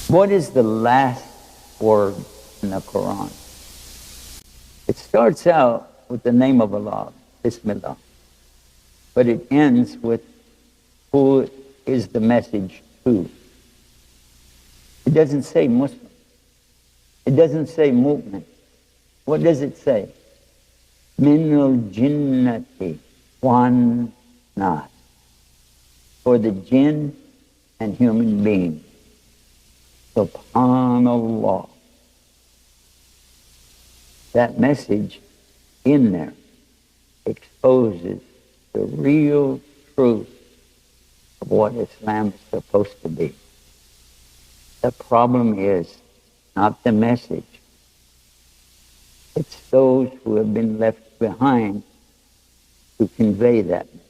What is the last word in the Quran? It starts out with the name of Allah, Bismillah, but it ends with who is the message to. It doesn't say Muslim. It doesn't say mu'min. What does it say? Minul jinnati wan nas. For the jinn and human beings. Subhanallah. That message in there exposes the real truth of what Islam is supposed to be. The problem is not the message. It's those who have been left behind to convey that message.